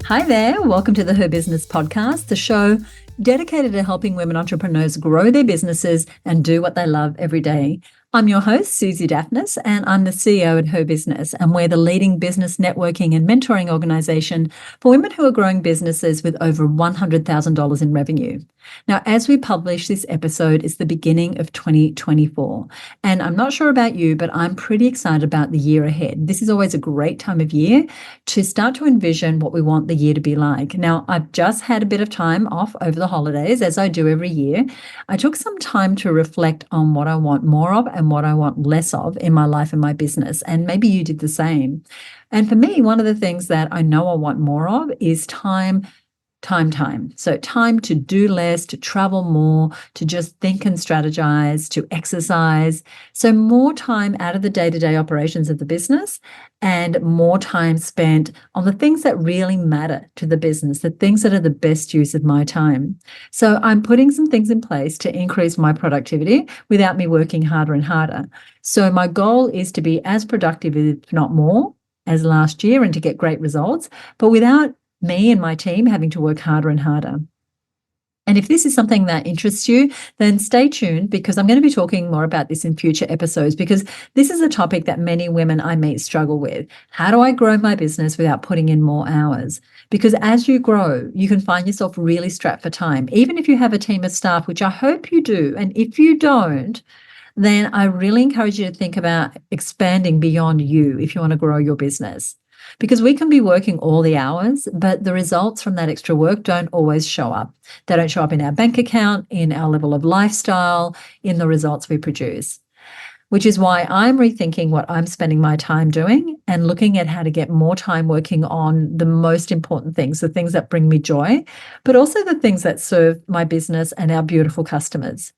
Hi there, welcome to the Her Business podcast, the show dedicated to helping women entrepreneurs grow their businesses and do what they love every day. I'm your host, Susie Daphnis, and I'm the CEO at HerBusiness, and we're the leading business networking and mentoring organization for women who are growing businesses with over $100,000 in revenue. Now, as we publish this episode, it's the beginning of 2024, and I'm not sure about you, but I'm pretty excited about the year ahead. This is always a great time of year to start to envision what we want the year to be like. Now, I've just had a bit of time off over the holidays, as I do every year. I took some time to reflect on what I want more of and what I want less of in my life and my business, and maybe you did the same. And for me, one of the things that I know I want more of is time. So time to do less, to travel more, to just think and strategize, to exercise. So more time out of the day-to-day operations of the business and more time spent on the things that really matter to the business, the things that are the best use of my time. So I'm putting some things in place to increase my productivity without me working harder and harder. So my goal is to be as productive, if not more, as last year and to get great results, but without me and my team having to work harder and harder. And if this is something that interests you, then stay tuned because I'm going to be talking more about this in future episodes because this is a topic that many women I meet struggle with. How do I grow my business without putting in more hours? Because as you grow, you can find yourself really strapped for time, even if you have a team of staff, which I hope you do. And if you don't, then I really encourage you to think about expanding beyond you if you want to grow your business. Because we can be working all the hours, but the results from that extra work don't always show up. They don't show up in our bank account, in our level of lifestyle, in the results we produce. Which is why I'm rethinking what I'm spending my time doing and looking at how to get more time working on the most important things, the things that bring me joy, but also the things that serve my business and our beautiful customers.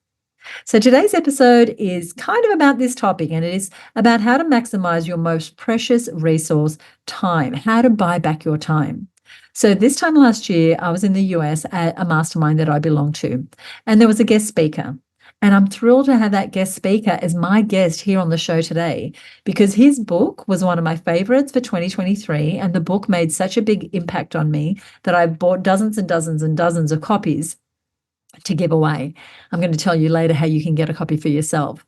So today's episode is kind of about this topic, and it is about how to maximize your most precious resource, time, how to buy back your time. So this time last year, I was in the US at a mastermind that I belong to, and there was a guest speaker. And I'm thrilled to have that guest speaker as my guest here on the show today because his book was one of my favorites for 2023, and the book made such a big impact on me that I bought dozens and dozens and dozens of copies to give away. I'm going to tell you later how you can get a copy for yourself.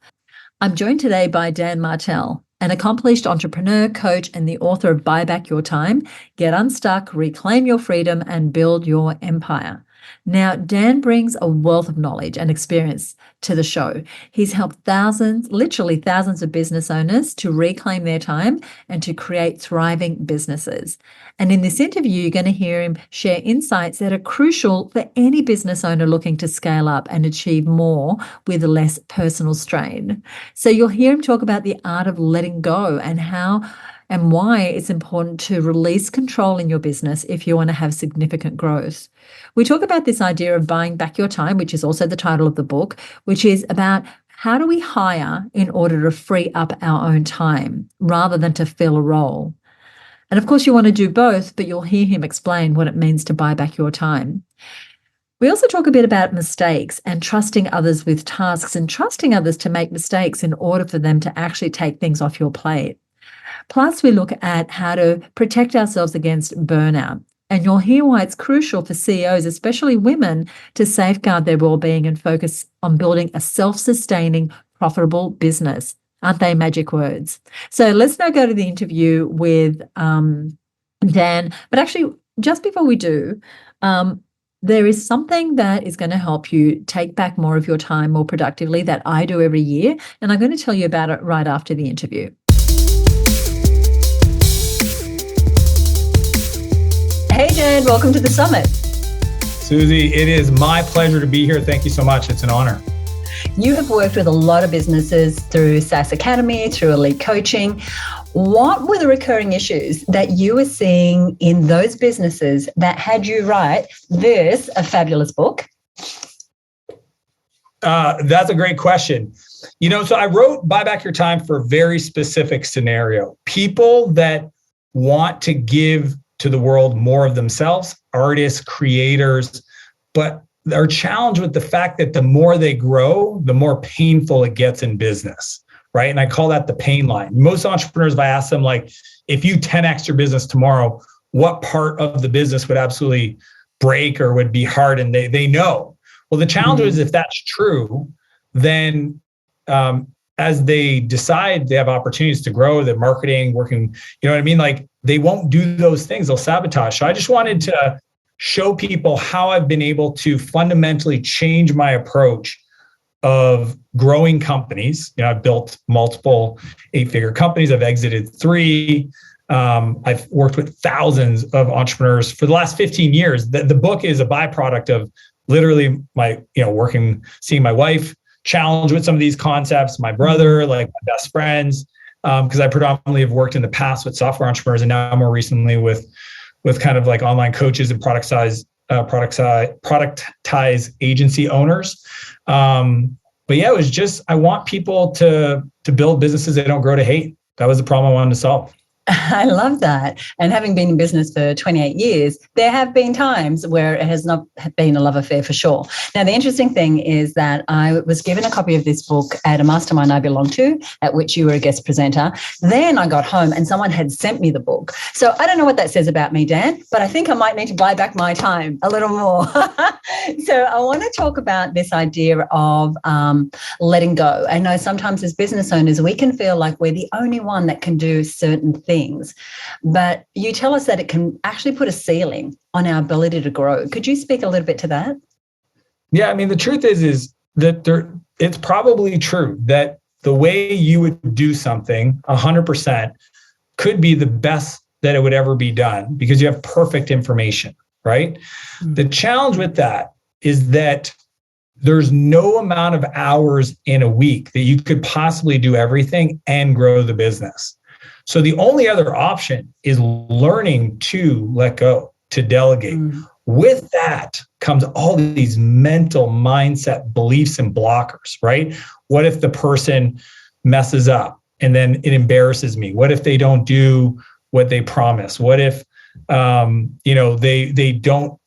I'm joined today by Dan Martell, an accomplished entrepreneur, coach, and the author of Buy Back Your Time, Get Unstuck, Reclaim Your Freedom, and Build Your Empire. Now, Dan brings a wealth of knowledge and experience to the show. He's helped thousands, literally thousands of business owners to reclaim their time and to create thriving businesses. And in this interview, you're going to hear him share insights that are crucial for any business owner looking to scale up and achieve more with less personal strain. So you'll hear him talk about the art of letting go and how and why it's important to release control in your business if you want to have significant growth. We talk about this idea of buying back your time, which is also the title of the book, which is about how do we hire in order to free up our own time rather than to fill a role. And of course, you want to do both, but you'll hear him explain what it means to buy back your time. We also talk a bit about mistakes and trusting others with tasks and trusting others to make mistakes in order for them to actually take things off your plate. Plus, we look at how to protect ourselves against burnout. And you'll hear why it's crucial for CEOs, especially women, to safeguard their well-being and focus on building a self-sustaining, profitable business. Aren't they magic words? So let's now go to the interview with Dan. But actually, just before we do, there is something that is going to help you take back more of your time more productively that I do every year. And I'm going to tell you about it right after the interview. Hey, Dan, welcome to the summit. Susie, it is my pleasure to be here. Thank you so much. It's an honor. You have worked with a lot of businesses through SaaS Academy, through Elite Coaching. What were the recurring issues that you were seeing in those businesses that had you write this, a fabulous book? That's a great question. So I wrote Buy Back Your Time for a very specific scenario. People that want to give to the world more of themselves, artists, creators, but they're challenged with the fact that the more they grow, the more painful it gets in business, right? And I call that the pain line. Most entrepreneurs, if I ask them, like, if you 10x your business tomorrow, what part of the business would absolutely break or would be hard, and they know. Well, the challenge is, if that's true, then as they decide they have opportunities to grow, the marketing, working, you know what I mean? Like, they won't do those things. They'll sabotage. So I just wanted to show people how I've been able to fundamentally change my approach of growing companies. You know, I've built multiple 8-figure companies. I've exited 3. I've worked with thousands of entrepreneurs for the last 15 years. The book is a byproduct of literally my, working, seeing my wife challenge with some of these concepts, my brother, like my best friends, because I predominantly have worked in the past with software entrepreneurs, and now more recently with kind of like online coaches and productize agency owners. But yeah, it was just, I want people to build businesses they don't grow to hate. That was the problem I wanted to solve. I love that. And having been in business for 28 years, there have been times where it has not been a love affair, for sure. Now, the interesting thing is that I was given a copy of this book at a mastermind I belonged to, at which you were a guest presenter. Then I got home and someone had sent me the book. So I don't know what that says about me, Dan, but I think I might need to buy back my time a little more. So I want to talk about this idea of letting go. I know sometimes as business owners, we can feel like we're the only one that can do certain things. But you tell us that it can actually put a ceiling on our ability to grow. Could you speak a little bit to that? Yeah, I mean, the truth is that it's probably true that the way you would do something 100% could be the best that it would ever be done because you have perfect information, right? Mm-hmm. The challenge with that is that there's no amount of hours in a week that you could possibly do everything and grow the business. So the only other option is learning to let go, to delegate. With that comes all these mental mindset beliefs and blockers, right? What if the person messes up and then it embarrasses me? What if they don't do what they promise? What if they don't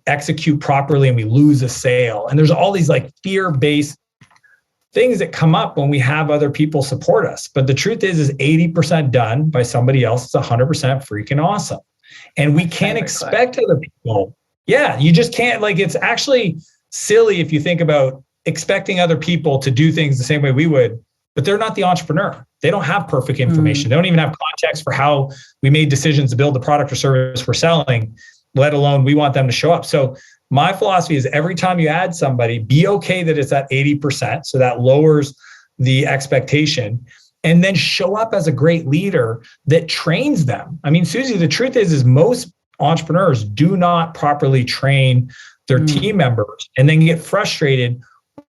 execute properly and we lose a sale? And there's all these like fear-based things that come up when we have other people support us. But the truth is 80% done by somebody else is 100% freaking awesome. And we can't expect other people. Yeah, you just can't. Like, it's actually silly if you think about expecting other people to do things the same way we would, but they're not the entrepreneur. They don't have perfect information. They don't even have context for how we made decisions to build the product or service we're selling, let alone we want them to show up. So my philosophy is every time you add somebody, be okay that it's at 80%. So that lowers the expectation, and then show up as a great leader that trains them. I mean, Susie, the truth is most entrepreneurs do not properly train their team members and then get frustrated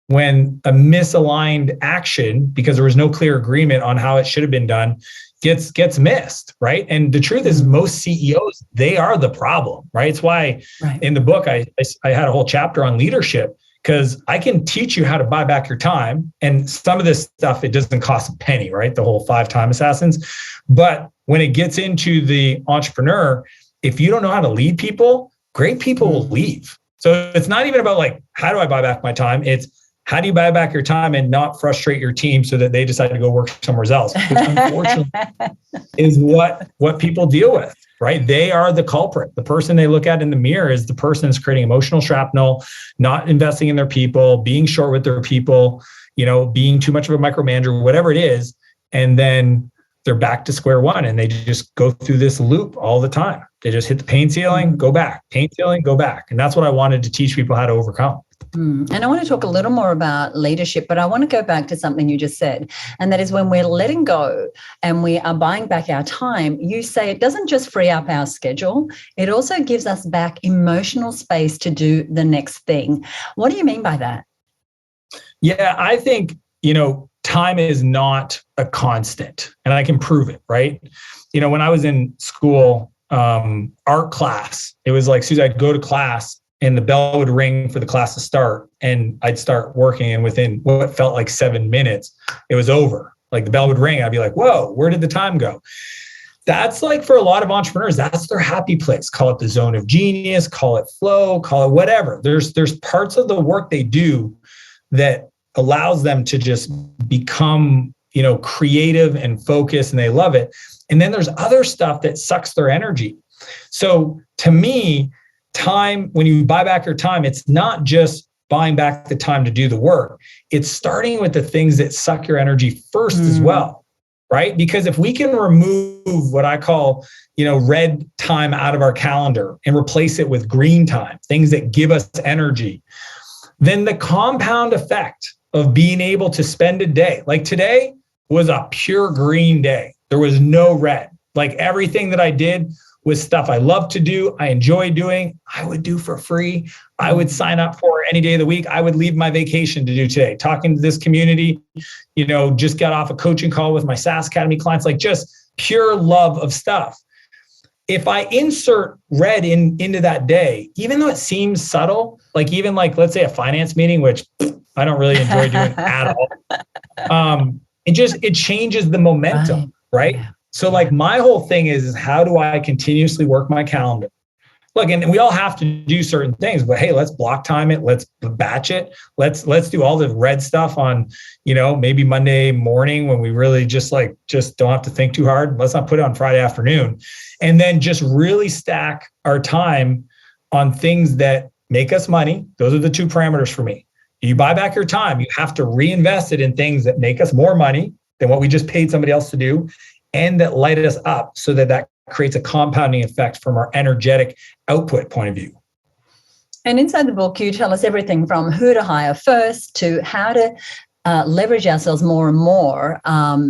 when a misaligned action, because there was no clear agreement on how it should have been done, gets missed, right? And the truth is most CEOs, they are the problem, right? It's why in the book, I had a whole chapter on leadership, because I can teach you how to buy back your time. And some of this stuff, it doesn't cost a penny, right? The whole 5 time assassins. But when it gets into the entrepreneur, if you don't know how to lead people, great people will leave. So it's not even about like, how do I buy back my time? It's how do you buy back your time and not frustrate your team so that they decide to go work somewhere else? Which unfortunately is what people deal with, right? They are the culprit. The person they look at in the mirror is the person that's creating emotional shrapnel, not investing in their people, being short with their people, being too much of a micromanager, whatever it is. And then they're back to square one and they just go through this loop all the time. They just hit the pain ceiling, go back, pain ceiling, go back. And that's what I wanted to teach people how to overcome. And I want to talk a little more about leadership, but I want to go back to something you just said. And that is when we're letting go and we are buying back our time, you say it doesn't just free up our schedule, it also gives us back emotional space to do the next thing. What do you mean by that? Yeah, I think, time is not a constant, and I can prove it, right? When I was in school, art class, it was like, Susie, I'd go to class and the bell would ring for the class to start, and I'd start working, and within what felt like 7 minutes, it was over. Like the bell would ring, I'd be like, whoa, where did the time go? That's like, for a lot of entrepreneurs, that's their happy place. Call it the zone of genius, call it flow, call it whatever. There's parts of the work they do that allows them to just become, creative and focused, and they love it. And then there's other stuff that sucks their energy. So to me, time, when you buy back your time, it's not just buying back the time to do the work. It's starting with the things that suck your energy first as well, right? Because if we can remove what I call, red time out of our calendar and replace it with green time, things that give us energy, then the compound effect of being able to spend a day, like today was a pure green day. There was no red. Like everything that I did was stuff I love to do, I enjoy doing, I would do for free. I would sign up for any day of the week. I would leave my vacation to do today. Talking to this community, just got off a coaching call with my SaaS Academy clients, like just pure love of stuff. If I insert red into that day, even though it seems subtle, even let's say a finance meeting, which I don't really enjoy doing at all. It changes the momentum, right? Yeah. So my whole thing is how do I continuously work my calendar? Look, and we all have to do certain things, but hey, let's block time it. Let's batch it. Let's do all the red stuff on, maybe Monday morning when we really just don't have to think too hard. Let's not put it on Friday afternoon. And then just really stack our time on things that make us money. Those are the two parameters for me. You buy back your time, you have to reinvest it in things that make us more money than what we just paid somebody else to do, and that light us up so that creates a compounding effect from our energetic output point of view. And inside the book, you tell us everything from who to hire first to how to leverage ourselves more and more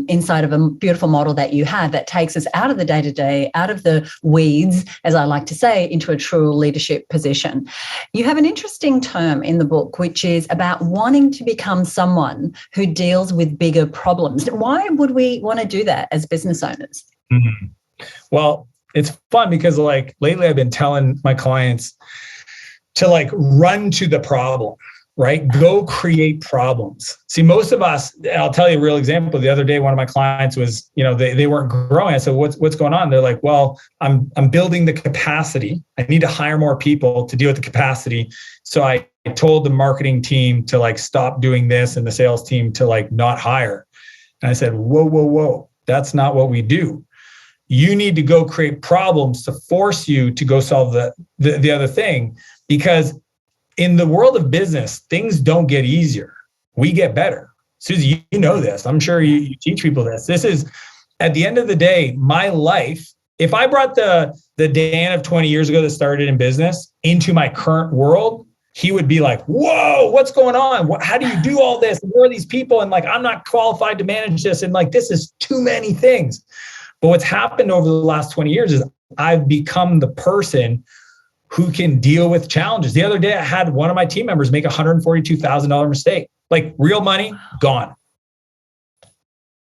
inside of a beautiful model that you have that takes us out of the day-to-day, out of the weeds, as I like to say, into a true leadership position. You have an interesting term in the book, which is about wanting to become someone who deals with bigger problems. Why would we want to do that as business owners? Mm-hmm. Well, it's fun because lately I've been telling my clients to run to the problem. Right? Go create problems. See, most of us, I'll tell you a real example. The other day, one of my clients was, they weren't growing. I said, what's going on? They're like, well, I'm building the capacity. I need to hire more people to deal with the capacity. So I told the marketing team to stop doing this and the sales team to not hire. And I said, whoa. That's not what we do. You need to go create problems to force you to go solve the other thing, because in the world of business, things don't get easier. We get better. Susie, you know this. I'm sure you teach people this. This is, at the end of the day, my life. If I brought the Dan of 20 years ago that started in business into my current world, he would be like, whoa, what's going on? How do you do all this? Who are these people? And I'm not qualified to manage this. And this is too many things. But what's happened over the last 20 years is I've become the person who can deal with challenges. The other day, I had one of my team members make a $142,000 mistake. Real money, gone.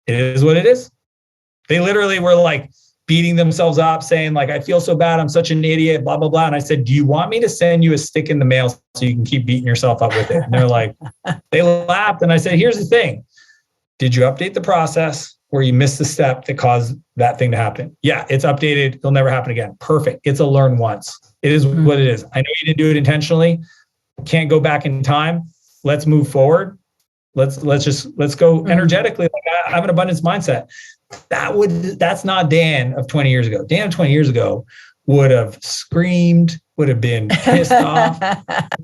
It is what it is. They literally were beating themselves up, saying I feel so bad, I'm such an idiot, blah, blah, blah. And I said, do you want me to send you a stick in the mail so you can keep beating yourself up with it? And they're like, they laughed. And I said, here's the thing. Did you update the process where you missed the step that caused that thing to happen? Yeah, it's updated. It'll never happen again. Perfect. It's a learn once. It is what it is. I know you didn't do it intentionally. Can't go back in time. Let's move forward. Let's go energetically. I have an abundance mindset. That's not Dan of 20 years ago. Dan of 20 years ago would have screamed, would have been pissed off,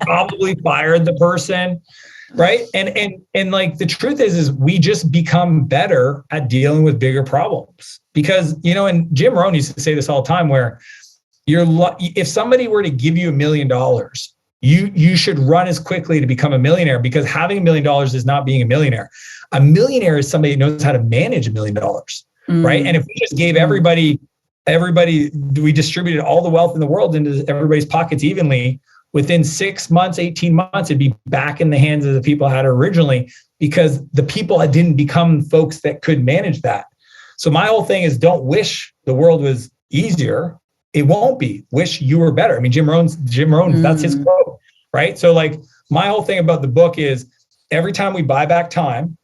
probably fired the person. Right. And the truth is we just become better at dealing with bigger problems, because, and Jim Rohn used to say this all the time, where if somebody were to give you $1 million, you should run as quickly to become a millionaire, because having $1 million is not being a millionaire. A millionaire is somebody who knows how to manage $1 million. Right. And if we just gave everybody, we distributed all the wealth in the world into everybody's pockets evenly, within 6 months, 18 months, it'd be back in the hands of the people who had it originally, because the people didn't become folks that could manage that. So my whole thing is, don't wish the world was easier. It won't be. Wish you were better. I mean, Jim Rohn, that's his quote, right? So my whole thing about the book is, every time we buy back time,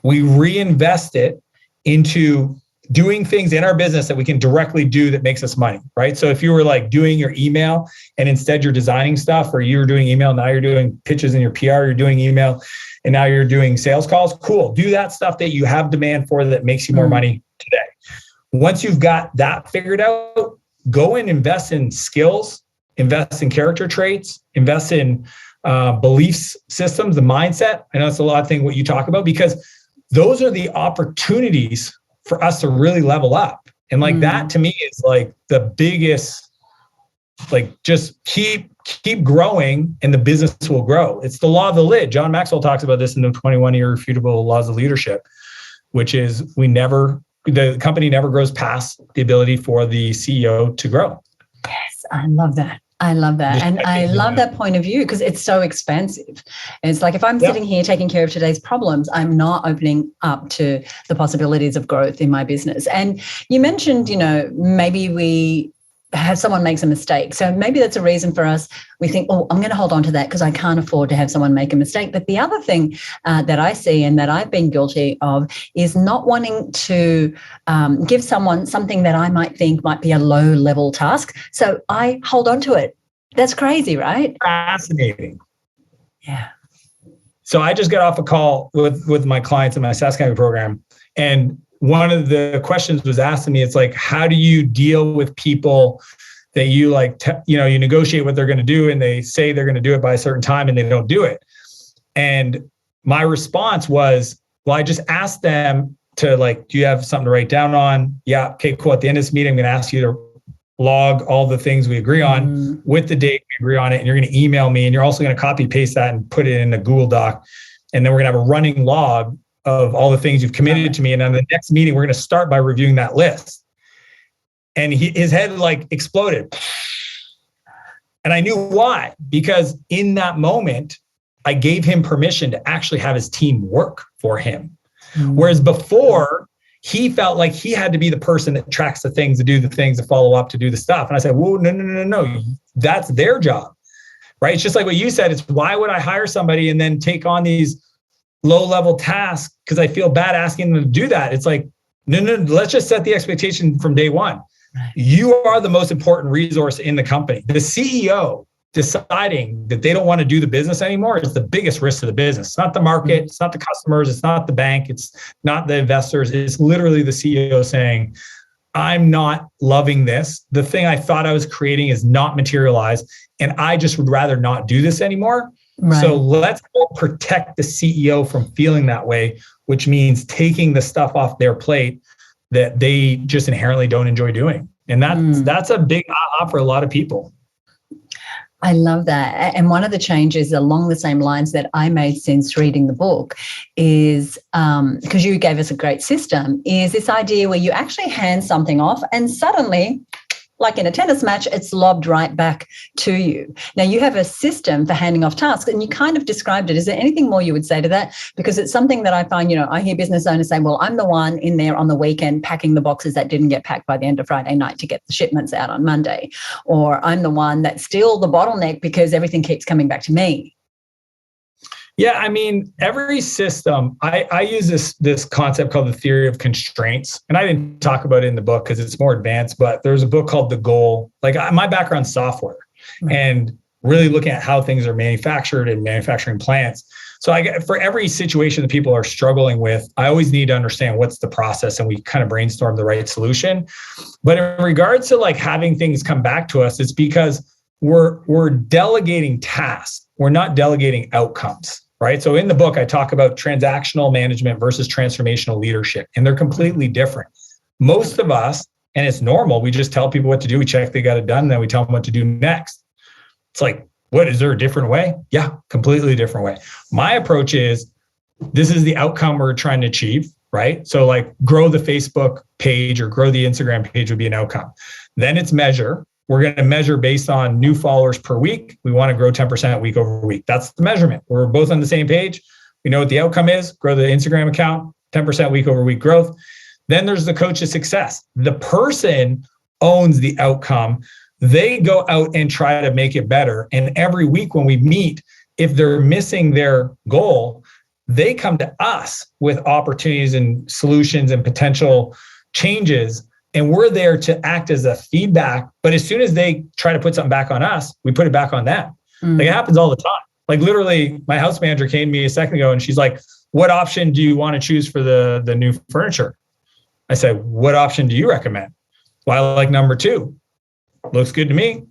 we reinvest it into doing things in our business that we can directly do that makes us money, right? So if you were doing your email and instead you're designing stuff, or you were doing email, now you're doing pitches in your PR, you're doing email, and now you're doing sales calls, cool. Do that stuff that you have demand for that makes you more money today. Once you've got that figured out, go and invest in skills, invest in character traits, invest in beliefs systems, the mindset. I know it's a lot of things what you talk about, because those are the opportunities for us to really level up. And like that to me is like the biggest, like just keep growing and the business will grow. It's the law of the lid. John Maxwell talks about this in the 21 irrefutable laws of leadership, which is the company never grows past the ability for the CEO to grow. Yes, I love that. I love that. And I love that point of view, because it's so expansive. It's like if I'm sitting here taking care of today's problems, I'm not opening up to the possibilities of growth in my business. And you mentioned, maybe we have someone makes a mistake. So maybe that's a reason for us. We think, oh, I'm going to hold on to that because I can't afford to have someone make a mistake. But the other thing that I see and that I've been guilty of is not wanting to give someone something that I might think might be a low level task. So I hold on to it. That's crazy, right? Fascinating. Yeah. So I just got off a call with my clients in my SaaS Academy program, and one of the questions was asked to me, it's like, how do you deal with people that you like, you negotiate what they're going to do and they say they're going to do it by a certain time and they don't do it? And my response was, well, I just asked them to like, do you have something to write down on? Yeah. Okay, cool. At the end of this meeting, I'm going to ask you to log all the things we agree on with the date we agree on it. And you're going to email me, and you're also going to copy paste that and put it in a Google Doc. And then we're going to have a running log of all the things you've committed to me. And on the next meeting, we're going to start by reviewing that list. And his head like exploded. And I knew why, because in that moment, I gave him permission to actually have his team work for him. Whereas before, he felt like he had to be the person that tracks the things, to do the things, to follow up, to do the stuff. And I said, whoa, no. That's their job, right? It's just like what you said. It's why would I hire somebody and then take on these low-level tasks because I feel bad asking them to do that? It's like, no, let's just set the expectation from day one. Right. You are the most important resource in the company. The CEO deciding that they don't want to do the business anymore is the biggest risk to the business. It's not the market, it's not the customers, it's not the bank, it's not the investors. It's literally the CEO saying, I'm not loving this. The thing I thought I was creating is not materialized, and I just would rather not do this anymore. Right. So let's go protect the CEO from feeling that way, which means taking the stuff off their plate that they just inherently don't enjoy doing. And that's a big aha for a lot of people. I love that. And one of the changes along the same lines that I made since reading the book is, because you gave us a great system, is this idea where you actually hand something off and suddenly, like in a tennis match, it's lobbed right back to you. Now, you have a system for handing off tasks, and you kind of described it. Is there anything more you would say to that? Because it's something that I find, I hear business owners say, well, I'm the one in there on the weekend packing the boxes that didn't get packed by the end of Friday night to get the shipments out on Monday. Or I'm the one that's still the bottleneck because everything keeps coming back to me. Yeah, I mean, every system, I use this concept called the theory of constraints. And I didn't talk about it in the book because it's more advanced, but there's a book called The Goal. Like my background's software and really looking at how things are manufactured in manufacturing plants. So for every situation that people are struggling with, I always need to understand what's the process, and we kind of brainstorm the right solution. But in regards to like having things come back to us, it's because we're delegating tasks. We're not delegating outcomes. Right. So in the book, I talk about transactional management versus transformational leadership, and they're completely different. Most of us, and it's normal, we just tell people what to do. We check they got it done, and then we tell them what to do next. It's like, what, is there a different way? Yeah, completely different way. My approach is, this is the outcome we're trying to achieve, right? So like grow the Facebook page or grow the Instagram page would be an outcome. Then it's measure. We're going to measure based on new followers per week. We want to grow 10% week over week. That's the measurement. We're both on the same page. We know what the outcome is. Grow the Instagram account, 10% week over week growth. Then there's the coach of success. The person owns the outcome. They go out and try to make it better. And every week when we meet, if they're missing their goal, they come to us with opportunities and solutions and potential changes. And we're there to act as a feedback. But as soon as they try to put something back on us, we put it back on them. Like it happens all the time. Like literally, my house manager came to me a second ago and she's like, what option do you want to choose for the new furniture? I said, what option do you recommend? Well, I like number 2. Looks good to me.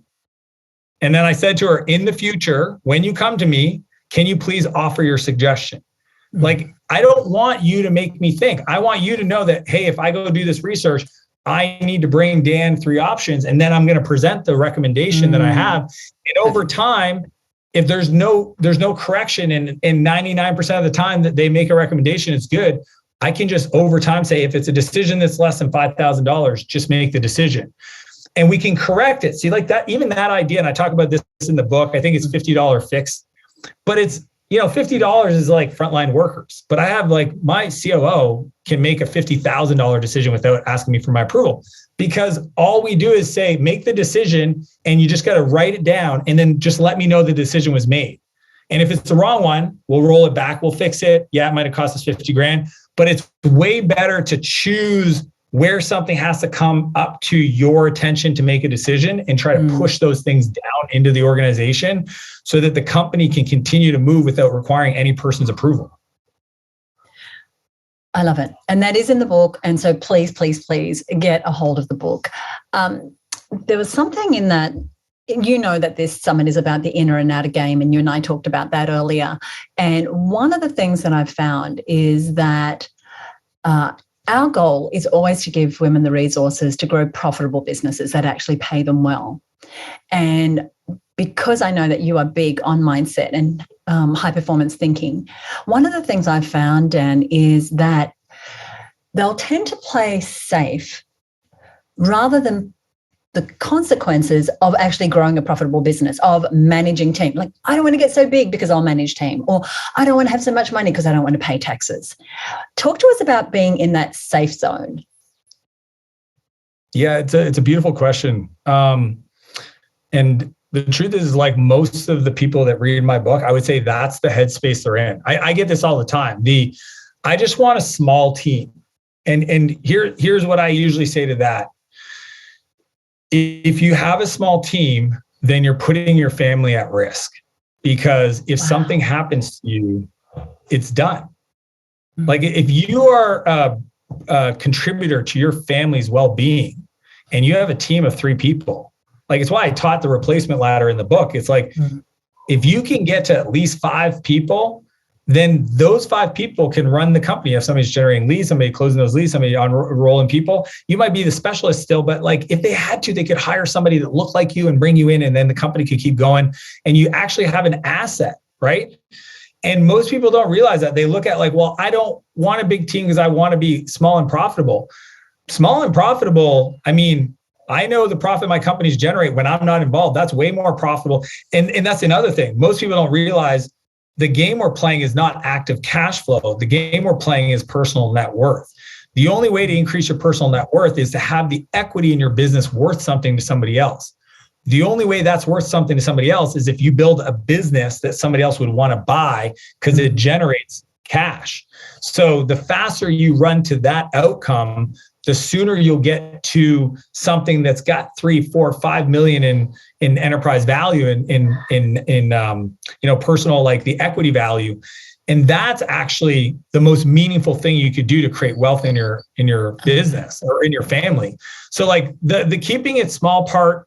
And then I said to her, in the future, when you come to me, can you please offer your suggestion? Like, I don't want you to make me think. I want you to know that, hey, if I go do this research, I need to bring Dan 3 options, and then I'm going to present the recommendation that I have. And over time, if there's no correction, and 99% of the time that they make a recommendation, it's good. I can just over time say, if it's a decision that's less than $5,000, just make the decision. And we can correct it. See, like that, even that idea, and I talk about this in the book, I think it's $50 fixed, but it's, $50 is like frontline workers. But I have like my COO can make a $50,000 decision without asking me for my approval, because all we do is say, make the decision, and you just got to write it down and then just let me know the decision was made. And if it's the wrong one, we'll roll it back. We'll fix it. Yeah, it might have cost us 50 grand, but it's way better to choose where something has to come up to your attention to make a decision and try to push those things down into the organization so that the company can continue to move without requiring any person's approval. I love it. And that is in the book. And so please, please, please get a hold of the book. There was something in that, that this summit is about the inner and outer game, and you and I talked about that earlier. And one of the things that I've found is that our goal is always to give women the resources to grow profitable businesses that actually pay them well. And because I know that you are big on mindset and high performance thinking, one of the things I've found, Dan, is that they'll tend to play safe rather than the consequences of actually growing a profitable business, of managing team. Like, I don't want to get so big because I'll manage team, or I don't want to have so much money because I don't want to pay taxes. Talk to us about being in that safe zone. Yeah, it's a beautiful question. And the truth is, like most of the people that read my book, I would say that's the headspace they're in. I get this all the time. I just want a small team. And here's what I usually say to that. If you have a small team, then you're putting your family at risk, because if something happens to you, it's done. Like, if you are a contributor to your family's well-being and you have a team of 3 people, like, it's why I taught the replacement ladder in the book. It's like, if you can get to at least 5 people, then those 5 people can run the company. If somebody's generating leads, somebody closing those leads, somebody enrolling people, you might be the specialist still, but like, if they had to, they could hire somebody that looked like you and bring you in, and then the company could keep going, and you actually have an asset, right? And most people don't realize that. They look at like, well, I don't want a big team because I want to be small and profitable. Small and profitable, I mean, I know the profit my companies generate when I'm not involved. That's way more profitable. And that's another thing. Most people don't realize the game we're playing is not active cash flow. The game we're playing is personal net worth. The only way to increase your personal net worth is to have the equity in your business worth something to somebody else. The only way that's worth something to somebody else is if you build a business that somebody else would want to buy, because it generates cash. So the faster you run to that outcome, the sooner you'll get to something that's got 3, 4, 5 million in enterprise value, in personal, like the equity value. And that's actually the most meaningful thing you could do to create wealth in your business or in your family. So like the keeping it small part,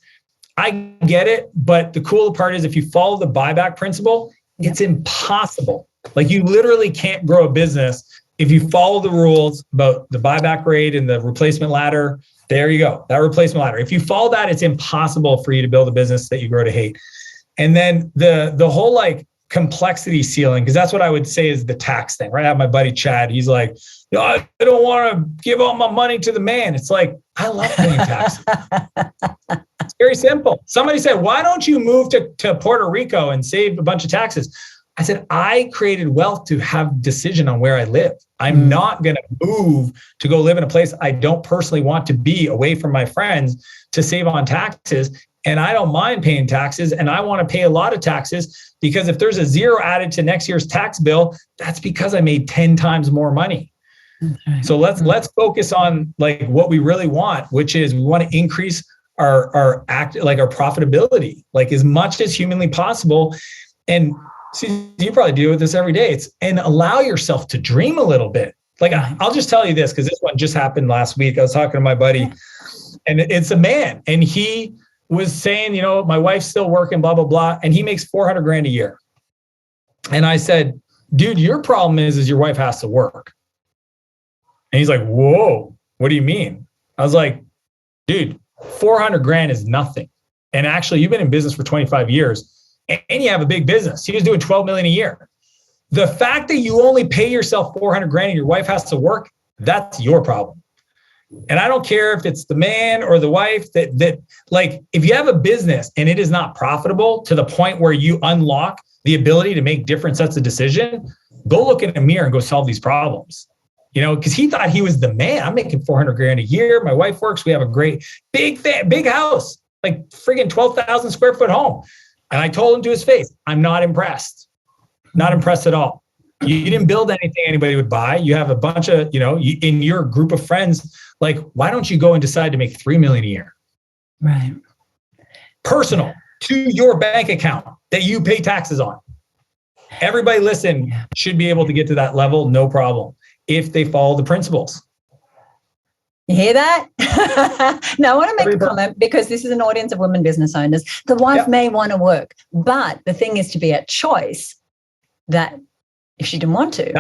I get it. But the cool part is, if you follow the buyback principle, it's impossible. Like, you literally can't grow a business if you follow the rules about the buyback rate and the replacement ladder. There you go, that replacement ladder. If you follow that, it's impossible for you to build a business that you grow to hate. And then the whole like complexity ceiling, because that's what I would say is the tax thing, right? I have my buddy Chad. He's like, I don't want to give all my money to the man. It's like, I love paying taxes. It's very simple. Somebody said, why don't you move to Puerto Rico and save a bunch of taxes? I said, I created wealth to have decision on where I live. I'm not going to move to go live in a place I don't personally want to be, away from my friends, to save on taxes. And I don't mind paying taxes, and I want to pay a lot of taxes, because if there's a 0 added to next year's tax bill, that's because I made 10 times more money. Okay. So let's focus on like what we really want, which is we want to increase our profitability, like as much as humanly possible. And see, you probably deal with this every day. And allow yourself to dream a little bit. Like, I'll just tell you this, because this one just happened last week. I was talking to my buddy, and it's a man, and he was saying, my wife's still working, blah, blah, blah. And he makes 400 grand a year. And I said, dude, your problem is your wife has to work. And he's like, whoa, what do you mean? I was like, dude, 400 grand is nothing. And actually, you've been in business for 25 years and you have a big business. He was doing 12 million a year. The fact that you only pay yourself 400 grand and your wife has to work, that's your problem. And I don't care if it's the man or the wife that like, if you have a business and it is not profitable to the point where you unlock the ability to make different sets of decisions, go look in a mirror and go solve these problems. Because he thought he was the man. I'm making 400 grand a year. My wife works. We have a great big house, like friggin' 12,000 square foot home. And I told him to his face, I'm not impressed. Not impressed at all. You didn't build anything anybody would buy. You have a bunch of, in your group of friends, like, why don't you go and decide to make 3 million a year? Right. Personal to your bank account that you pay taxes on. Everybody listen should be able to get to that level, no problem, if they follow the principles. You hear that? Now, I want to make a comment because this is an audience of women business owners. The wife may want to work, but the thing is to be at choice that if she didn't want to.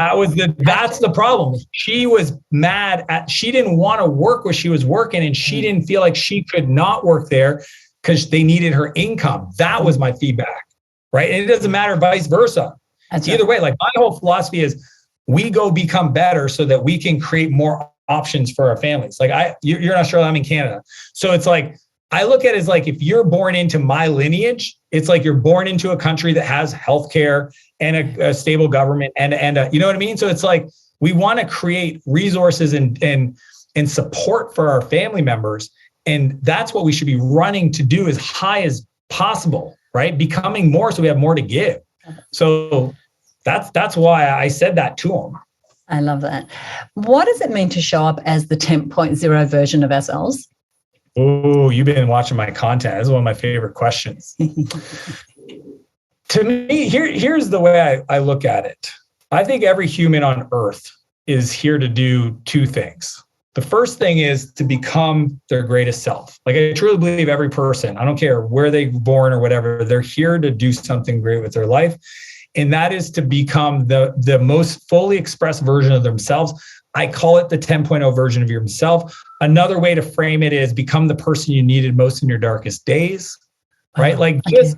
That's the problem. She was mad she didn't want to work where she was working and she didn't feel like she could not work there because they needed her income. That was my feedback, right? And it doesn't matter vice versa. Either way, like my whole philosophy is we go become better so that we can create more options for our families. Like you're in Australia, I'm in Canada. So it's like, I look at it as like, if you're born into my lineage, it's like you're born into a country that has healthcare and a stable government and you know what I mean? So it's like, we want to create resources and support for our family members. And that's what we should be running to do as high as possible, right? Becoming more so we have more to give. So that's why I said that to him. I love that. What does it mean to show up as the 10.0 version of ourselves? Oh, you've been watching my content. That's one of my favorite questions. To me, here's the way I look at it. I think every human on earth is here to do two things. The first thing is to become their greatest self. Like I truly believe every person, I don't care where they were born or whatever, they're here to do something great with their life. And that is to become the most fully expressed version of themselves. I call it the 10.0 version of yourself. Another way to frame it is become the person you needed most in your darkest days, right? Like just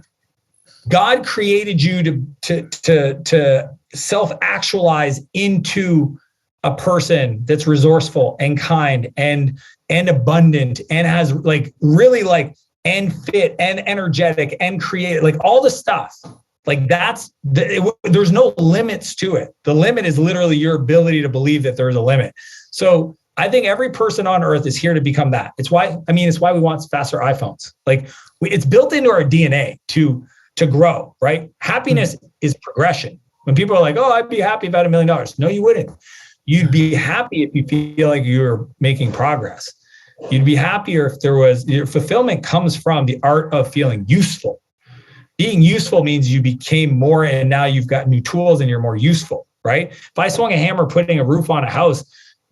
God created you to self-actualize into a person that's resourceful and kind and abundant and has like really like and fit and energetic and creative, like all the stuff. Like there's no limits to it. The limit is literally your ability to believe that there's a limit. So I think every person on earth is here to become that. It's why we want faster iPhones. Like it's built into our DNA to grow, right? Happiness is progression. When people are like, oh, I'd be happy if I had $1 million. No, you wouldn't. You'd be happy if you feel like you're making progress. You'd be happier if your fulfillment comes from the art of feeling useful. Being useful means you became more and now you've got new tools and you're more useful, right? If I swung a hammer putting a roof on a house,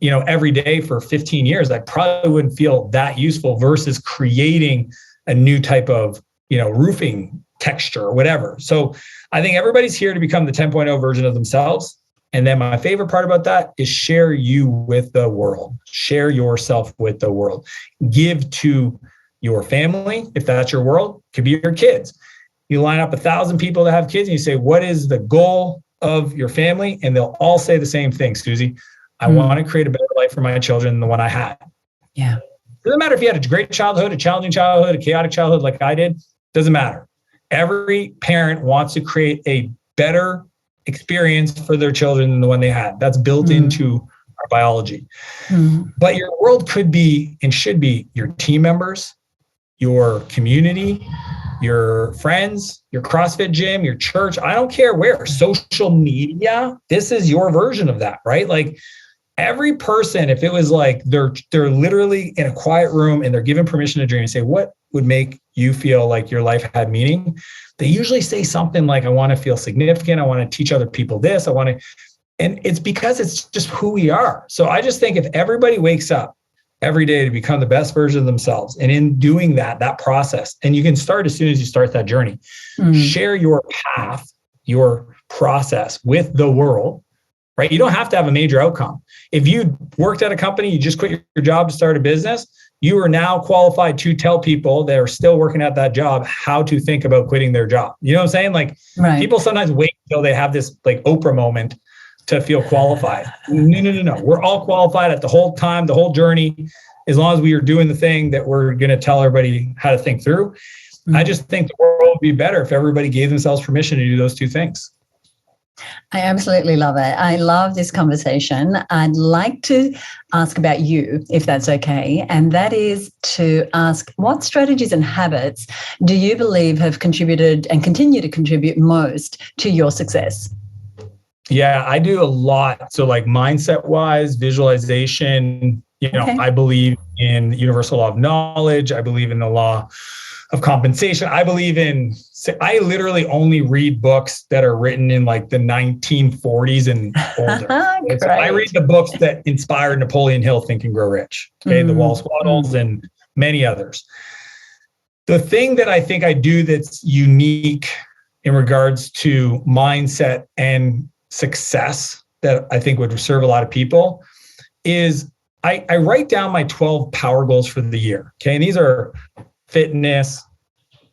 every day for 15 years, I probably wouldn't feel that useful versus creating a new type of, roofing texture or whatever. So I think everybody's here to become the 10.0 version of themselves. And then my favorite part about that is share you with the world. Share yourself with the world. Give to your family, if that's your world, could be your kids. You line up 1,000 people that have kids and you say, what is the goal of your family? And they'll all say the same thing, Susie. I want to create a better life for my children than the one I had. Yeah. Doesn't matter if you had a great childhood, a challenging childhood, a chaotic childhood like I did. Doesn't matter. Every parent wants to create a better experience for their children than the one they had. That's built into our biology. But your world could be and should be your team members, your community, your friends, your CrossFit gym, your church. I don't care where. Social media. This is your version of that, right? Like every person, if it was like they're literally in a quiet room and they're given permission to dream and say, what would make you feel like your life had meaning? They usually say something like, I want to feel significant. I want to teach other people this. And it's because it's just who we are. So I just think if everybody wakes up every day to become the best version of themselves. And in doing that process, and you can start as soon as you start that journey, share your path, your process with the world, right? You don't have to have a major outcome. If you worked at a company, you just quit your job to start a business, you are now qualified to tell people that are still working at that job how to think about quitting their job. You know what I'm saying? Like people sometimes wait until they have this like Oprah moment to feel qualified. No. We're all qualified at the whole time, the whole journey, as long as we are doing the thing that we're going to tell everybody how to think through. I just think the world would be better if everybody gave themselves permission to do those two things. I absolutely love it. I love this conversation. I'd like to ask about you, if that's okay. And that is to ask, what strategies and habits do you believe have contributed and continue to contribute most to your success? Yeah, I do a lot. So like mindset wise, visualization, I believe in the universal law of knowledge. I believe in the law of compensation. I literally only read books that are written in like the 1940s and older. So I read the books that inspired Napoleon Hill, Think and Grow Rich, the Wall Squaddles and many others. The thing that I think I do that's unique in regards to mindset and success that I think would serve a lot of people is I write down my 12 power goals for the year. Okay. And these are fitness,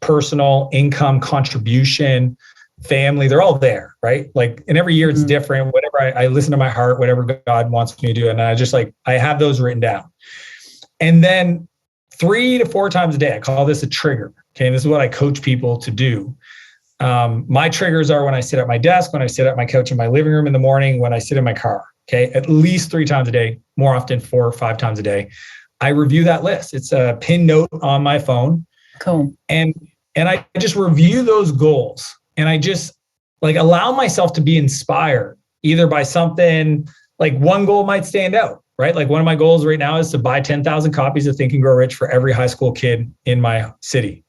personal, income, contribution, family, they're all there, right? Like, and every year it's different, whatever I listen to my heart, whatever God wants me to do. And I have those written down. And then 3 to 4 times a day, I call this a trigger. Okay. And this is what I coach people to do. My triggers are when I sit at my desk, when I sit at my couch in my living room in the morning, when I sit in my car. Okay. At least 3 times a day, more often 4 or 5 times a day. I review that list. It's a pin note on my phone. Cool. And I just review those goals, and I just like allow myself to be inspired either by something. Like one goal might stand out, right? Like one of my goals right now is to buy 10,000 copies of Think and Grow Rich for every high school kid in my city.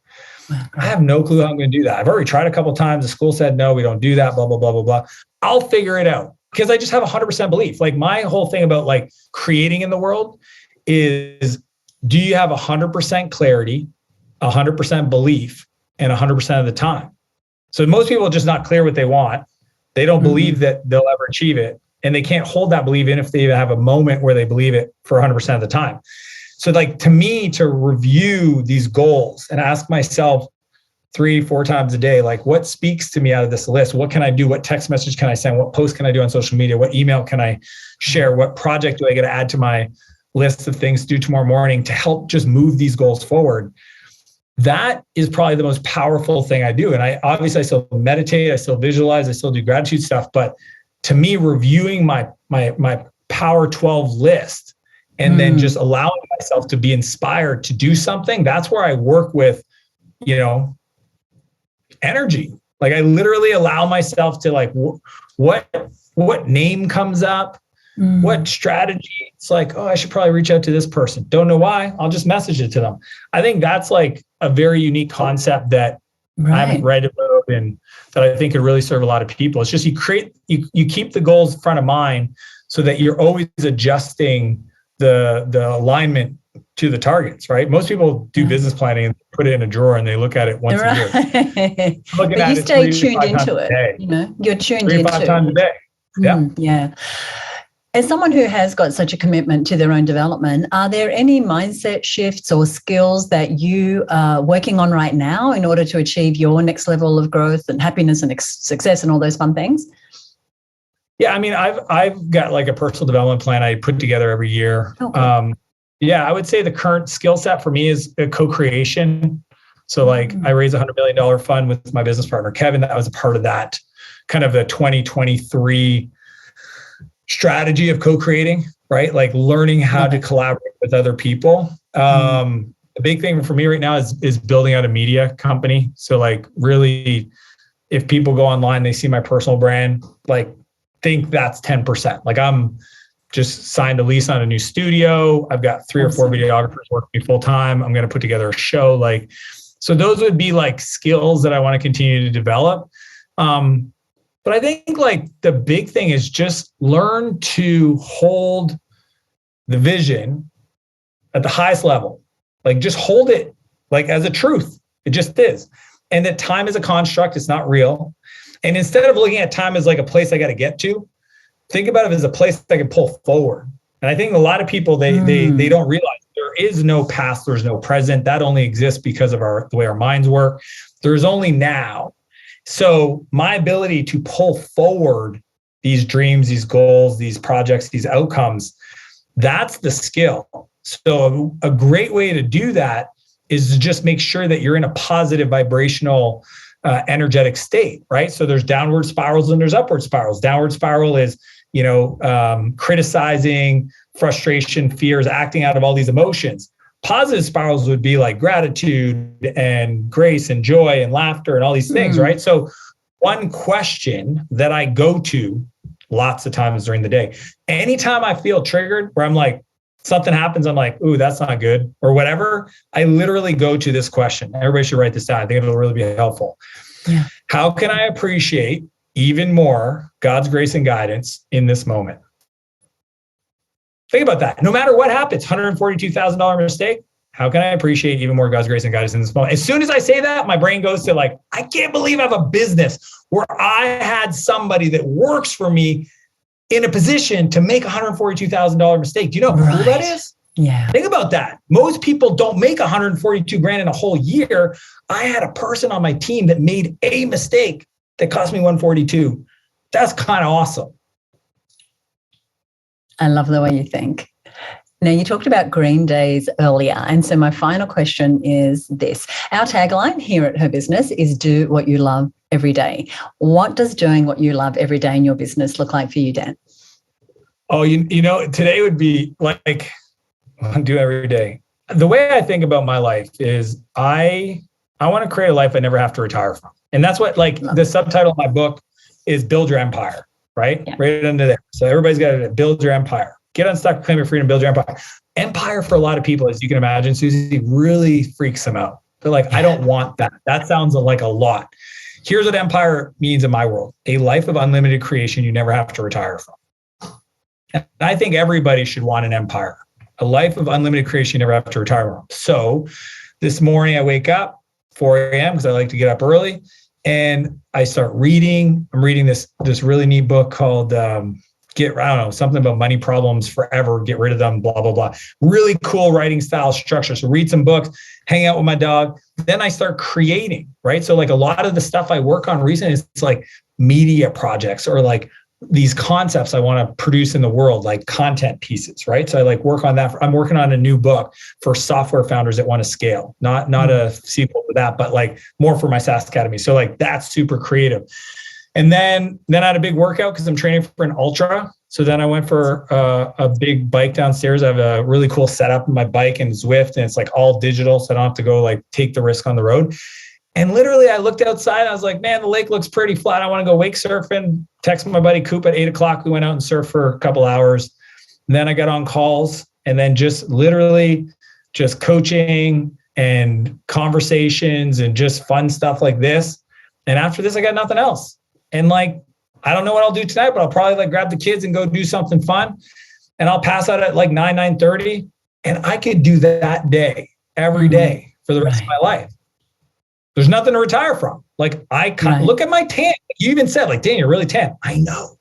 I have no clue how I'm going to do that. I've already tried a couple of times. The school said, no, we don't do that, blah, blah, blah, blah, blah. I'll figure it out because I just have 100% belief. Like my whole thing about like creating in the world is, do you have 100% clarity, 100% belief, and 100% of the time? So most people are just not clear what they want. They don't believe that they'll ever achieve it. And they can't hold that belief in if they have a moment where they believe it for 100% of the time. So like to me, to review these goals and ask myself 3-4 times a day, like what speaks to me out of this list? What can I do? What text message can I send? What post can I do on social media? What email can I share? What project do I get to add to my list of things to do tomorrow morning to help just move these goals forward? That is probably the most powerful thing I do. And I still meditate, I still visualize, I still do gratitude stuff. But to me, reviewing my Power 12 list and then just allowing myself to be inspired to do something, that's where I work with, energy. Like I literally allow myself to like, what name comes up, what strategy. It's like, oh, I should probably reach out to this person. Don't know why. I'll just message it to them. I think that's like a very unique concept that I haven't read about and that I think could really serve a lot of people. It's just you keep the goals front of mind so that you're always adjusting the alignment to the targets, right? Most people do business planning and put it in a drawer and they look at it once a year. But you stay tuned into it. You're tuned into 3 to 5 times a day. Yeah. Yeah. As someone who has got such a commitment to their own development, are there any mindset shifts or skills that you are working on right now in order to achieve your next level of growth and happiness and success and all those fun things? Yeah, I mean, I've got like a personal development plan I put together every year. Oh, cool. I would say the current skill set for me is a co-creation. So like I raised $100 million fund with my business partner, Kevin. That was a part of that kind of the 2023 strategy of co-creating, right? Like learning how to collaborate with other people. The big thing for me right now is building out a media company. So like really, if people go online, they see my personal brand, like think that's 10%. Like I'm just signed a lease on a new studio. I've got 3 or 4 videographers working full time. I'm going to put together a show. Like, so those would be like skills that I want to continue to develop. But I think like the big thing is just learn to hold the vision at the highest level. Like just hold it like as a truth. It just is. And that time is a construct. It's not real. And instead of looking at time as like a place I got to get to, think about it as a place I can pull forward. And I think a lot of people, they don't realize there is no past, there's no present. That only exists because of the way our minds work. There's only now. So my ability to pull forward these dreams, these goals, these projects, these outcomes, that's the skill. So a great way to do that is to just make sure that you're in a positive vibrational energetic state, right? So there's downward spirals and there's upward spirals. Downward spiral is, criticizing, frustration, fears, acting out of all these emotions. Positive spirals would be like gratitude and grace and joy and laughter and all these things, right? So one question that I go to lots of times during the day, anytime I feel triggered where I'm like, something happens, I'm like, ooh, that's not good or whatever, I literally go to this question. Everybody should write this down. I think it'll really be helpful. Yeah. How can I appreciate even more God's grace and guidance in this moment? Think about that. No matter what happens, $142,000 mistake, how can I appreciate even more God's grace and guidance in this moment? As soon as I say that, my brain goes to like, I can't believe I have a business where I had somebody that works for me in a position to make $142,000 mistake. Do you know how cool that is? Yeah. Think about that. Most people don't make 142 grand in a whole year. I had a person on my team that made a mistake that cost me 142. That's kind of awesome. I love the way you think. Now, you talked about green days earlier. And so my final question is this. Our tagline here at HerBusiness is do what you love every day. What does doing what you love every day in your business look like for you, Dan? Oh, today would be like do every day. The way I think about my life is I want to create a life I never have to retire from. And that's what the subtitle of my book is Build Your Empire, right? Yeah. Right under there. So everybody's got to build your empire. Get unstuck, claim your freedom, build your empire. Empire for a lot of people, as you can imagine, Susie, really freaks them out. They're like, I don't want that. That sounds like a lot. Here's what empire means in my world. A life of unlimited creation you never have to retire from. And I think everybody should want an empire. A life of unlimited creation you never have to retire from. So this morning I wake up 4 a.m. because I like to get up early. And I start reading. I'm reading this really neat book called something about money problems forever, get rid of them, blah, blah, blah. Really cool writing style structure. So read some books, hang out with my dog. Then I start creating, right? So like a lot of the stuff I work on recently is like media projects or like these concepts I want to produce in the world, like content pieces, right? So I like work on that. I'm working on a new book for software founders that want to scale, not a sequel to that, but like more for my SaaS Academy. So like that's super creative. And then I had a big workout because I'm training for an ultra. So then I went for a big bike downstairs. I have a really cool setup in my bike and Zwift, and it's like all digital. So I don't have to go like take the risk on the road. And literally I looked outside. I was like, man, the lake looks pretty flat. I want to go wake surfing. Texted my buddy Coop at 8:00. We went out and surfed for a couple hours. And then I got on calls and then just literally just coaching and conversations and just fun stuff like this. And after this, I got nothing else. And like, I don't know what I'll do tonight, but I'll probably like grab the kids and go do something fun. And I'll pass out at like 9:30. And I could do that day every day for the rest of my life. There's nothing to retire from. Like look at my tan. You even said like, Dan, you're really tan. I know.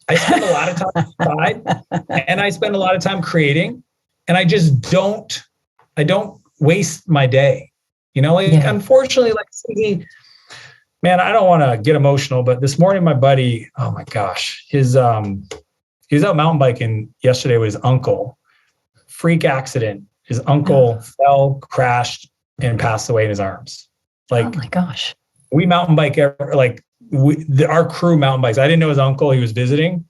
I spend a lot of time outside and I spend a lot of time creating, and I just don't waste my day. Unfortunately, like Susie, man, I don't want to get emotional, but this morning my buddy, oh my gosh, he was out mountain biking yesterday with his uncle. Freak accident. His uncle fell, crashed, and passed away in his arms. Like, oh my gosh. We mountain bike, our crew mountain bikes. I didn't know his uncle, he was visiting,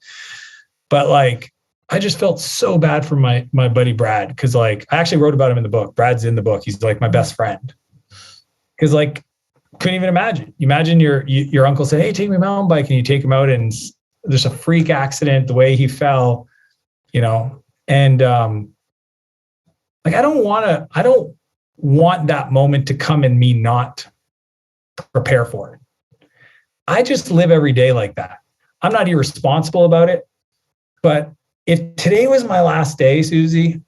but like, I just felt so bad for my buddy Brad. Cause like, I actually wrote about him in the book. Brad's in the book. He's like my best friend. Cause like, couldn't even imagine. Imagine your uncle said, hey, take me mountain bike. And you take him out and there's a freak accident, the way he fell, and like, I don't want that moment to come and me not prepare for it. I just live every day like that. I'm not irresponsible about it, but if today was my last day, Susie,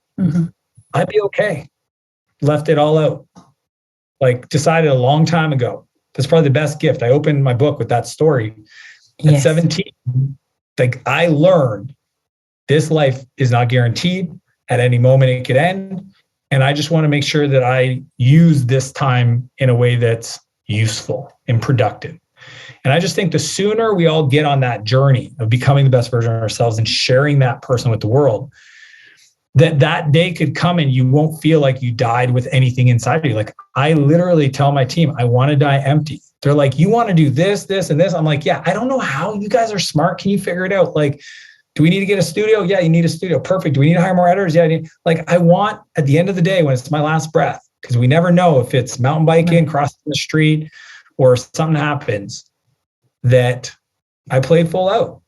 I'd be okay. Left it all out. Like decided a long time ago. That's probably the best gift. I opened my book with that story. At 17, like I learned this life is not guaranteed. At any moment it could end. And I just want to make sure that I use this time in a way that's useful and productive. And I just think the sooner we all get on that journey of becoming the best version of ourselves and sharing that person with the world, that day could come and you won't feel like you died with anything inside of you. Like I literally tell my team, I want to die empty. They're like, you want to do this, this, and this? I'm like, yeah, I don't know how. You guys are smart. Can you figure it out? Like, do we need to get a studio? Yeah, you need a studio. Perfect. Do we need to hire more editors? Yeah. I want at the end of the day when it's my last breath, because we never know if it's mountain biking, crossing the street, or something happens, that I played full out.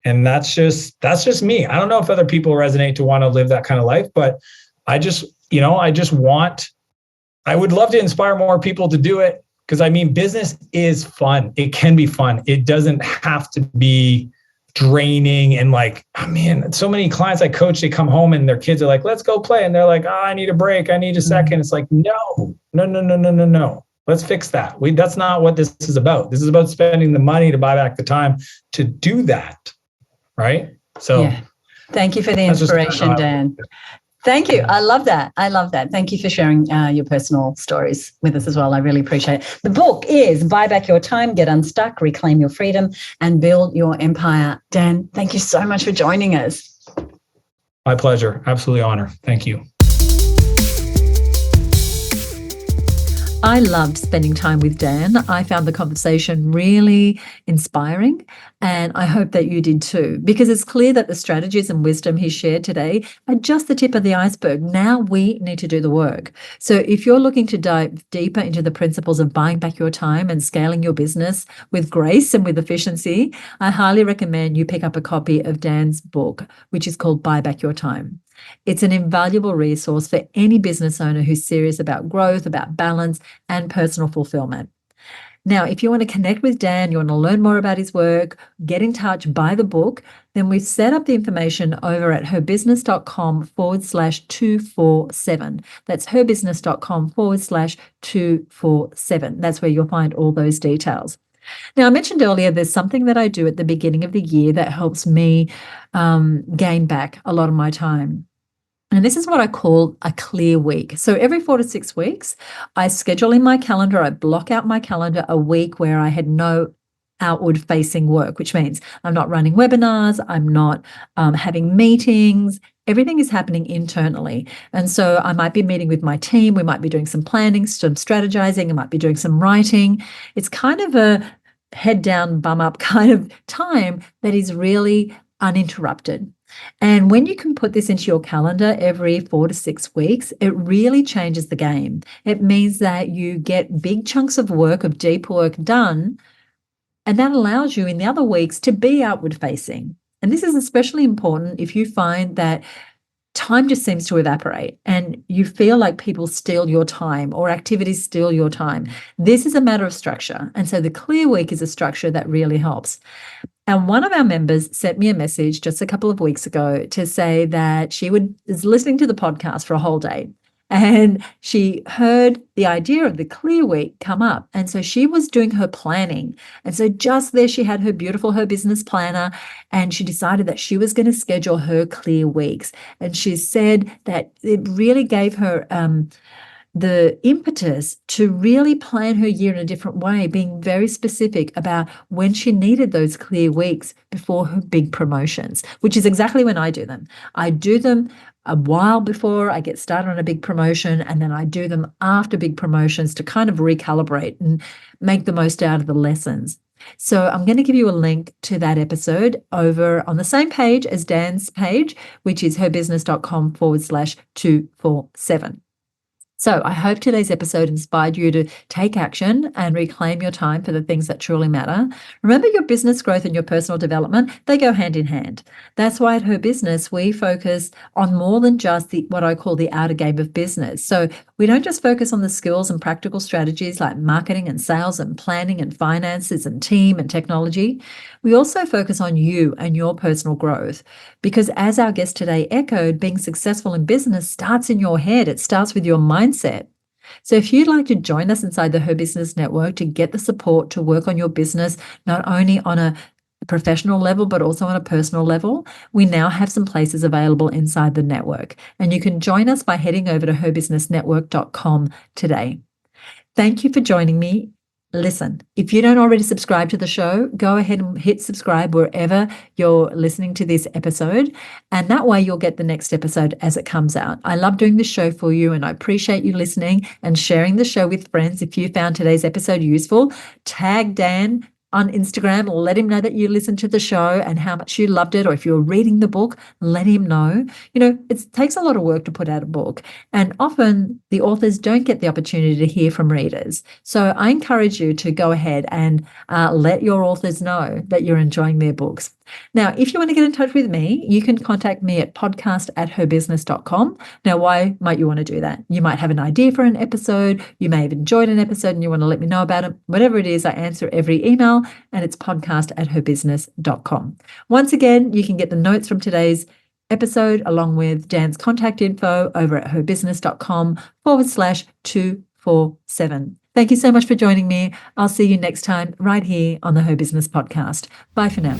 And that's just me. I don't know if other people resonate to want to live that kind of life, but I would love to inspire more people to do it. Because I mean, business is fun. It can be fun. It doesn't have to be draining. And like, I mean, so many clients I coach, they come home and their kids are like, let's go play. And they're like, oh, I need a break. I need a second. It's like, no. Let's fix that. That's not what this is about. This is about spending the money to buy back the time to do that. Right? So yeah. Thank you for the inspiration, Dan. Thank you. I love that. Thank you for sharing your personal stories with us as well. I really appreciate it. The book is Buy Back Your Time, Get Unstuck, Reclaim Your Freedom, and Build Your Empire. Dan, thank you so much for joining us. My pleasure. Absolutely honor. Thank you. I loved spending time with Dan. I found the conversation really inspiring, and I hope that you did too, because it's clear that the strategies and wisdom he shared today are just the tip of the iceberg. Now we need to do the work. So if you're looking to dive deeper into the principles of buying back your time and scaling your business with grace and with efficiency, I highly recommend you pick up a copy of Dan's book, which is called Buy Back Your Time. It's an invaluable resource for any business owner who's serious about growth, about balance, and personal fulfillment. Now, if you want to connect with Dan, you want to learn more about his work, get in touch, buy the book, then we've set up the information over at herbusiness.com/247. That's herbusiness.com/247. That's where you'll find all those details. Now, I mentioned earlier, there's something that I do at the beginning of the year that helps me gain back a lot of my time. And this is what I call a clear week. So every 4 to 6 weeks, I schedule in my calendar, I block out my calendar a week where I had no outward facing work, which means I'm not running webinars, I'm not having meetings. Everything is happening internally. And so I might be meeting with my team. We might be doing some planning, some strategizing. I might be doing some writing. It's kind of a head down, bum up kind of time that is really uninterrupted. And when you can put this into your calendar every 4 to 6 weeks, it really changes the game. It means that you get big chunks of work, of deep work done, and that allows you in the other weeks to be outward facing. And this is especially important if you find that time just seems to evaporate and you feel like people steal your time or activities steal your time. This is a matter of structure. And so the clear week is a structure that really helps. And one of our members sent me a message just a couple of weeks ago to say that she is listening to the podcast for a whole day. And she heard the idea of the clear week come up. And so she was doing her planning. And so just there, she had her beautiful HerBusiness planner, and she decided that she was going to schedule her clear weeks. And she said that it really gave her the impetus to really plan her year in a different way, being very specific about when she needed those clear weeks before her big promotions, which is exactly when I do them. I do them a while before I get started on a big promotion, and then I do them after big promotions to kind of recalibrate and make the most out of the lessons. So I'm going to give you a link to that episode over on the same page as Dan's page, which is herbusiness.com/247. So I hope today's episode inspired you to take action and reclaim your time for the things that truly matter. Remember, your business growth and your personal development, they go hand in hand. That's why at HerBusiness, we focus on more than just what I call the outer game of business. So We don't just focus on the skills and practical strategies like marketing and sales and planning and finances and team and technology. We also focus on you and your personal growth because, as our guest today echoed, being successful in business starts in your head. It starts with your mindset. So if you'd like to join us inside the Her Business Network to get the support to work on your business, not only on a professional level, but also on a personal level, we now have some places available inside the network. And you can join us by heading over to herbusinessnetwork.com today. Thank you for joining me. Listen, if you don't already subscribe to the show, go ahead and hit subscribe wherever you're listening to this episode. And that way you'll get the next episode as it comes out. I love doing this show for you, and I appreciate you listening and sharing the show with friends. If you found today's episode useful, tag Dan on Instagram, or let him know that you listened to the show and how much you loved it. Or if you're reading the book, let him know. It takes a lot of work to put out a book, and often the authors don't get the opportunity to hear from readers. So I encourage you to go ahead and let your authors know that you're enjoying their books. Now, if you want to get in touch with me, you can contact me at podcast@herbusiness.com. Now, why might you want to do that? You might have an idea for an episode. You may have enjoyed an episode and you want to let me know about it. Whatever it is, I answer every email, and it's podcast@herbusiness.com. Once again, you can get the notes from today's episode along with Dan's contact info over at herbusiness.com/247. Thank you so much for joining me. I'll see you next time right here on the Her Business podcast. Bye for now.